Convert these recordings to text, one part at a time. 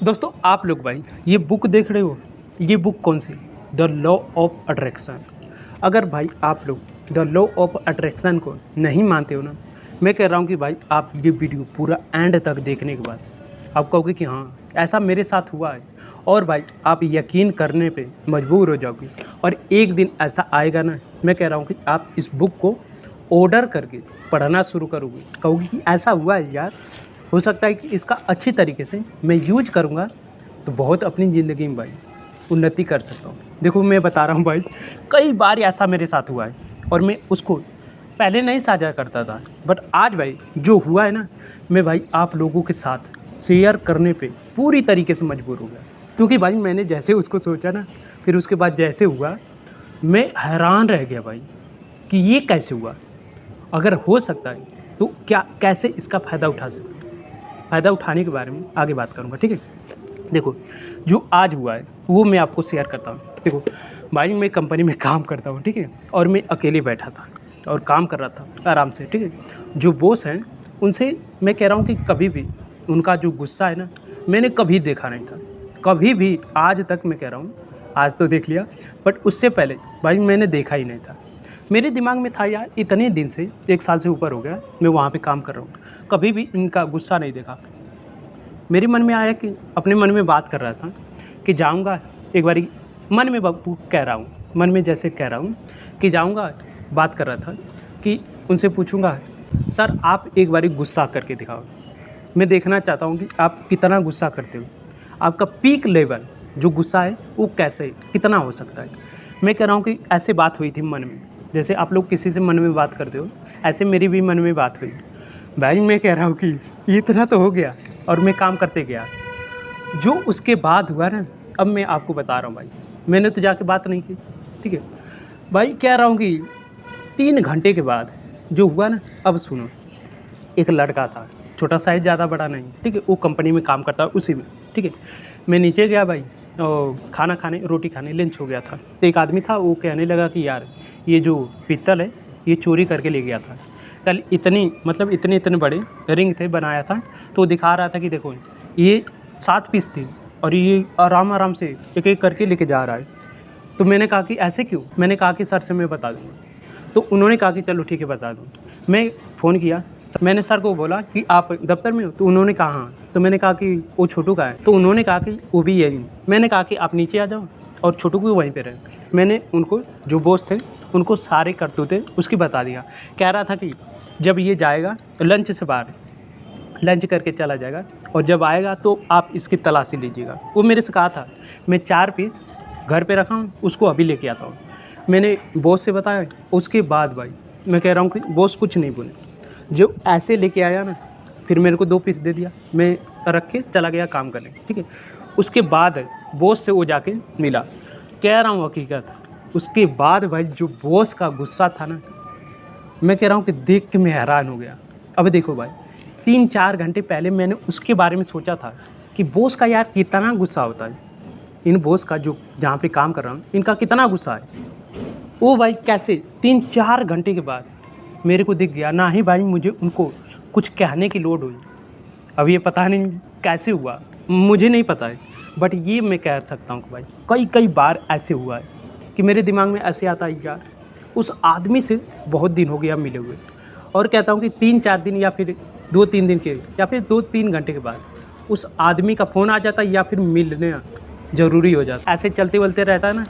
दोस्तों आप लोग भाई ये बुक देख रहे हो। ये बुक कौन सी? The law of attraction. अगर भाई आप लोग द लॉ ऑफ अट्रैक्शन को नहीं मानते हो ना, मैं कह रहा हूँ कि भाई आप ये वीडियो पूरा एंड तक देखने के बाद आप कहोगे कि हाँ ऐसा मेरे साथ हुआ है, और भाई आप यकीन करने पे मजबूर हो जाओगे। और एक दिन ऐसा आएगा ना, मैं कह रहा हूँ कि आप इस बुक को ऑर्डर करके पढ़ना शुरू करोगे, कहोगे कि ऐसा हुआ है यार। हो सकता है कि इसका अच्छी तरीके से मैं यूज करूँगा तो बहुत अपनी ज़िंदगी में भाई उन्नति कर सकता हूँ। देखो मैं बता रहा हूँ भाई, कई बार ऐसा मेरे साथ हुआ है और मैं उसको पहले नहीं साझा करता था, बट आज भाई जो हुआ है ना, मैं भाई आप लोगों के साथ शेयर करने पे पूरी तरीके से मजबूर हो गया। क्योंकि भाई मैंने जैसे उसको सोचा ना, फिर उसके बाद जैसे हुआ, मैं हैरान रह गया भाई कि ये कैसे हुआ। अगर हो सकता है तो क्या कैसे इसका फ़ायदा उठा सकते, फ़ायदा उठाने के बारे में आगे बात करूँगा, ठीक है। देखो जो आज हुआ है वो मैं आपको शेयर करता हूँ। देखो भाई मैं कंपनी में काम करता हूँ, ठीक है, और मैं अकेले बैठा था और काम कर रहा था आराम से, ठीक है। जो बॉस हैं उनसे मैं कह रहा हूँ कि कभी भी उनका जो गुस्सा है ना, मैंने कभी देखा नहीं था, कभी भी आज तक। मैं कह रहा हूँ आज तो देख लिया, बट उससे पहले भाई मैंने देखा ही नहीं था। मेरे दिमाग में था यार इतने दिन से, 1 साल से ऊपर हो गया मैं वहाँ पे काम कर रहा हूँ, कभी भी इनका गुस्सा नहीं देखा। मेरे मन में आया कि अपने मन में बात कर रहा था कि जाऊँगा एक बारी, मन में कह रहा हूँ, मन में जैसे कह रहा हूँ कि जाऊँगा, बात कर रहा था कि उनसे पूछूँगा सर आप एक बारी गुस्सा करके दिखाओ, मैं देखना चाहता हूँ कि आप कितना गुस्सा करते हो, आपका पीक लेवल जो गुस्सा है वो कैसे कितना हो सकता है। मैं कह रहा हूँ कि ऐसे बात हुई थी मन में, जैसे आप लोग किसी से मन में बात करते हो, ऐसे मेरी भी मन में बात हुई। भाई मैं कह रहा हूँ कि इतना तो हो गया, और मैं काम करते गया। जो उसके बाद हुआ ना, अब मैं आपको बता रहा हूँ भाई, मैंने तो जाके बात नहीं की, ठीक है भाई। कह रहा हूँ कि 3 घंटे के बाद जो हुआ ना, अब सुनो। एक लड़का था, छोटा साइज, ज़्यादा बड़ा नहीं, ठीक है, वो कंपनी में काम करता है उसी में, ठीक है। मैं नीचे गया भाई और खाना खाने, रोटी खाने, लंच हो गया था। तो एक आदमी था, वो कहने लगा कि यार ये जो पीतल है ये चोरी करके ले गया था कल, इतनी मतलब इतने इतने बड़े रिंग थे बनाया था, तो दिखा रहा था कि देखो ये 7 पीस थी और ये आराम आराम से एक एक करके लेके जा रहा है। तो मैंने कहा कि ऐसे क्यों, मैंने कहा कि सर से मैं बता दूँगा। तो उन्होंने कहा कि चलो ठीक है बता दूँ। मैं फ़ोन किया, मैंने सर को बोला कि आप दफ्तर में हो, तो उन्होंने कहा हाँ। तो मैंने कहा कि वो छोटू का है, तो उन्होंने कहा कि वो भी यही। मैंने कहा कि आप नीचे आ जाओ और छोटू को वहीं पे रहे। मैंने उनको, जो बॉस थे, उनको सारे करतूते उसकी बता दिया। कह रहा था कि जब ये जाएगा लंच से बाहर, लंच करके चला जाएगा, और जब आएगा तो आप इसकी तलाशी लीजिएगा। वो मेरे से कहा था, मैं 4 पीस घर पे रखा हूँ, उसको अभी लेके आता हूँ। मैंने बॉस से बताया। उसके बाद भाई मैं कह रहा हूँ कि बॉस कुछ नहीं बोले, जो ऐसे लेके आया ना, फिर मेरे को 2 पीस दे दिया, मैं रख के चला गया काम करने, ठीक है। उसके बाद बॉस से वो जाके मिला, कह रहा हूँ हकीकत। उसके बाद भाई जो बॉस का गुस्सा था ना, मैं कह रहा हूँ कि देख के मैं हैरान हो गया। अब देखो भाई 3-4 घंटे पहले मैंने उसके बारे में सोचा था कि बॉस का यार कितना गुस्सा होता है, इन बॉस का जो जहाँ पे काम कर रहा हूँ इनका कितना गुस्सा है। वो भाई कैसे 3-4 घंटे के बाद मेरे को दिख गया ना ही भाई मुझे उनको कुछ कहने की लोड हुई। अब ये पता नहीं कैसे हुआ, मुझे नहीं पता है, बट ये मैं कह सकता हूँ कि भाई कई कई बार ऐसे हुआ है कि मेरे दिमाग में ऐसे आता है यार उस आदमी से बहुत दिन हो गया मिले हुए, और कहता हूँ कि 3-4 दिन या फिर 2-3 दिन के या फिर 2-3 घंटे के बाद उस आदमी का फ़ोन आ जाता है या फिर मिलने ज़रूरी हो जाता है। ऐसे चलते वलते रहता है ना,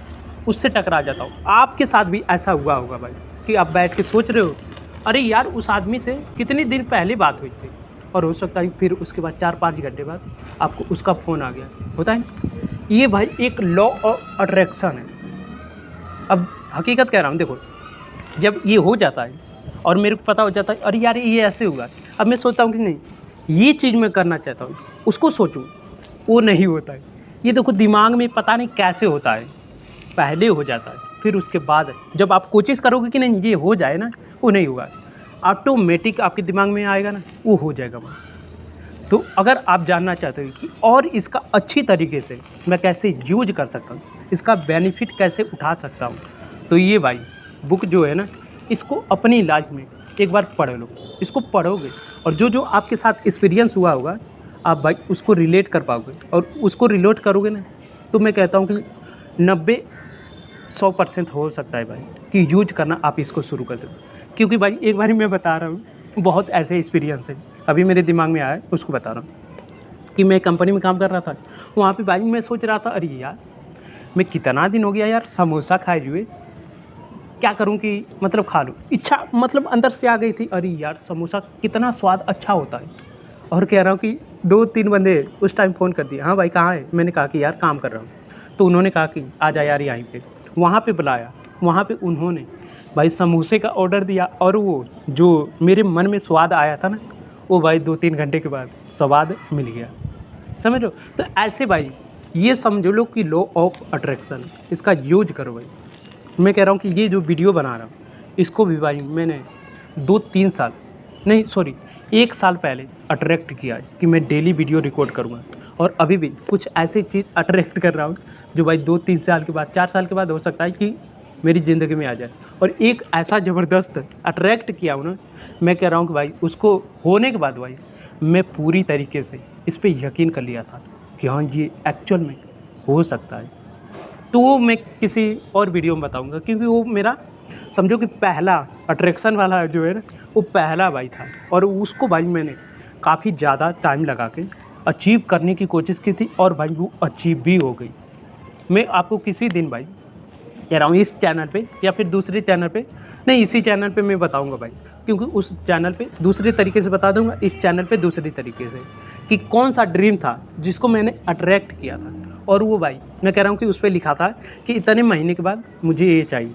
उससे टकरा जाता हूँ। आपके साथ भी ऐसा हुआ होगा भाई कि आप बैठ के सोच रहे हो अरे यार उस आदमी से कितने दिन पहले बात हुई थी, और हो सकता है फिर उसके बाद 4-5 घंटे बाद आपको उसका फ़ोन आ गया, होता है। ये भाई एक लॉ ऑफ अट्रैक्शन है। अब हकीकत कह रहा हूँ, देखो जब ये हो जाता है और मेरे को पता हो जाता है अरे यार ये ऐसे हुआ, अब मैं सोचता हूँ कि नहीं ये चीज़ मैं करना चाहता हूँ, उसको सोचूं, वो नहीं होता है। ये देखो दिमाग में पता नहीं कैसे होता है, पहले हो जाता है, फिर उसके बाद जब आप कोशिश करोगे कि नहीं ये हो जाए ना, वो नहीं होगा, ऑटोमेटिक आपके दिमाग में आएगा ना, वो हो जाएगा वहाँ। तो अगर आप जानना चाहते हो कि और इसका अच्छी तरीके से मैं कैसे यूज कर सकता हूँ, इसका बेनिफिट कैसे उठा सकता हूँ, तो ये भाई बुक जो है ना, इसको अपनी लाइफ में एक बार पढ़ लो। इसको पढ़ोगे और जो जो आपके साथ एक्सपीरियंस हुआ होगा आप भाई उसको रिलेट कर पाओगे, और उसको रिलेट करोगे ना तो मैं कहता हूँ कि 90-100% हो सकता है भाई कि यूज करना आप इसको शुरू कर दो। क्योंकि भाई एक बार मैं बता रहा हूँ, बहुत ऐसे एक्सपीरियंस है अभी मेरे दिमाग में आया है, उसको बता रहा हूँ कि मैं कंपनी में काम कर रहा था। वहाँ पे भाई मैं सोच रहा था, अरे यार मैं कितना दिन हो गया यार समोसा खाए हुए, क्या करूं कि मतलब खा लूं। इच्छा मतलब अंदर से आ गई थी, अरे यार समोसा कितना स्वाद अच्छा होता है। और कह रहा हूं कि 2-3 बंदे उस टाइम फ़ोन कर दिया, हाँ भाई कहाँ है? मैंने कहा कि यार काम कर रहा हूँ। तो उन्होंने कहा कि आ जा यार यहीं पे, वहाँ पे बुलाया। वहाँ पे उन्होंने भाई समोसे का ऑर्डर दिया, और वो जो मेरे मन में स्वाद आया था ना, वो भाई 2-3 घंटे के बाद स्वाद मिल गया। समझ लो। तो ऐसे भाई ये समझ लो कि लॉ ऑफ अट्रैक्शन, इसका यूज करो भाई। मैं कह रहा हूँ कि ये जो वीडियो बना रहा हूँ इसको भी भाई मैंने 2-3 साल नहीं सॉरी 1 साल पहले अट्रैक्ट किया है कि मैं डेली वीडियो रिकॉर्ड करूँगा, और अभी भी कुछ ऐसी चीज़ अट्रैक्ट कर रहा हूँ जो भाई 2-3 साल के बाद 4 साल के बाद हो सकता है कि मेरी ज़िंदगी में आ जाए। और एक ऐसा ज़बरदस्त अट्रैक्ट किया हूँ ना, मैं कह रहा हूँ कि भाई उसको होने के बाद भाई मैं पूरी तरीके से इस पे यकीन कर लिया था कि हाँ ये एक्चुअल में हो सकता है। तो वो मैं किसी और वीडियो में बताऊंगा, क्योंकि वो मेरा समझो कि पहला अट्रैक्शन वाला जो है ना, वो पहला भाई था, और उसको भाई मैंने काफ़ी ज़्यादा टाइम लगा के अचीव करने की कोशिश की थी, और भाई वो अचीव भी हो गई। मैं आपको किसी दिन भाई कह रहा हूँ इस चैनल पे या फिर दूसरे चैनल पे, नहीं इसी चैनल पे मैं बताऊंगा भाई, क्योंकि उस चैनल पे दूसरे तरीके से बता दूंगा, इस चैनल पे दूसरी तरीके से, कि कौन सा ड्रीम था जिसको मैंने अट्रैक्ट किया था। और वो भाई मैं कह रहा हूँ कि उस पर लिखा था कि इतने महीने के बाद मुझे ये चाहिए,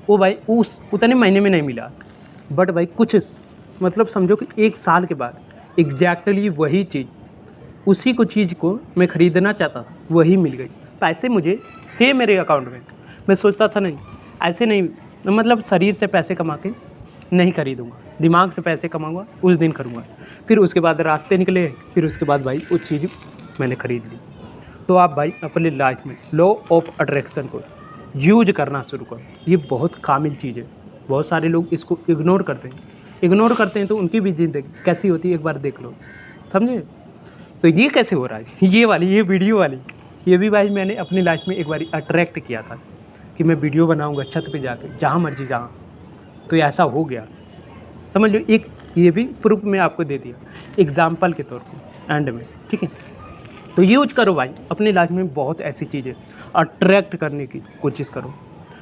वो भाई उस उतने महीने में नहीं मिला, बट भाई कुछ मतलब समझो कि 1 साल के बाद एग्जैक्टली वही चीज़, उसी को चीज़ को मैं ख़रीदना चाहता था, वही मिल गई। पैसे मुझे थे मेरे अकाउंट में, मैं सोचता था नहीं ऐसे नहीं, मतलब शरीर से पैसे कमा के नहीं खरीदूँगा, दिमाग से पैसे कमाऊँगा उस दिन करूँगा। फिर उसके बाद रास्ते निकले, फिर उसके बाद भाई वो चीज़ मैंने ख़रीद ली। तो आप भाई अपने लाइफ में लॉ ऑफ अट्रैक्शन को यूज करना शुरू करो, ये बहुत कामिल चीज़ है। बहुत सारे लोग इसको इग्नोर करते हैं तो उनकी भी ज़िंदगी कैसी होती है एक बार देख लो, समझे। तो ये कैसे हो रहा है, ये वीडियो वाली ये भी भाई मैंने अपनी लाइफ में एक बार अट्रैक्ट किया था कि मैं वीडियो बनाऊंगा छत पे जाके, जहाँ मर्जी जहाँ, तो ऐसा हो गया। समझ लो, एक ये भी प्रूफ मैं आपको दे दिया एग्जाम्पल के तौर पे एंड में, ठीक है। तो यूज करो भाई अपनी लाइफ में, बहुत ऐसी चीज़ें अट्रैक्ट करने की कोशिश करो।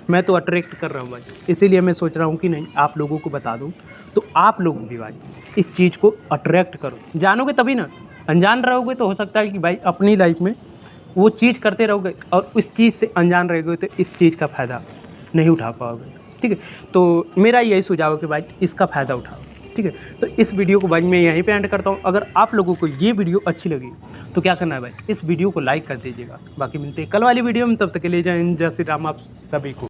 मैं तो अट्रैक्ट कर रहा हूँ भाई, इसीलिए मैं सोच रहा हूँ कि नहीं आप लोगों को बता दूँ, तो आप लोग भी भाई इस चीज़ को अट्रैक्ट करो। जानोगे तभी ना, अनजान रहोगे तो हो सकता है कि भाई अपनी लाइफ में वो चीज़ करते रहोगे और उस चीज़ से अनजान रहोगे तो इस चीज़ का फ़ायदा नहीं उठा पाओगे, ठीक है। तो मेरा यही सुझाव है कि भाई इसका फ़ायदा उठाओ, ठीक है। तो इस वीडियो को भाई मैं यहीं पे एंड करता हूँ। अगर आप लोगों को ये वीडियो अच्छी लगी तो क्या करना है भाई, इस वीडियो को लाइक कर दीजिएगा। बाकी मिलते हैं कल वाली वीडियो में, तब तक के लिए जय हिंद जय श्री राम आप सभी को।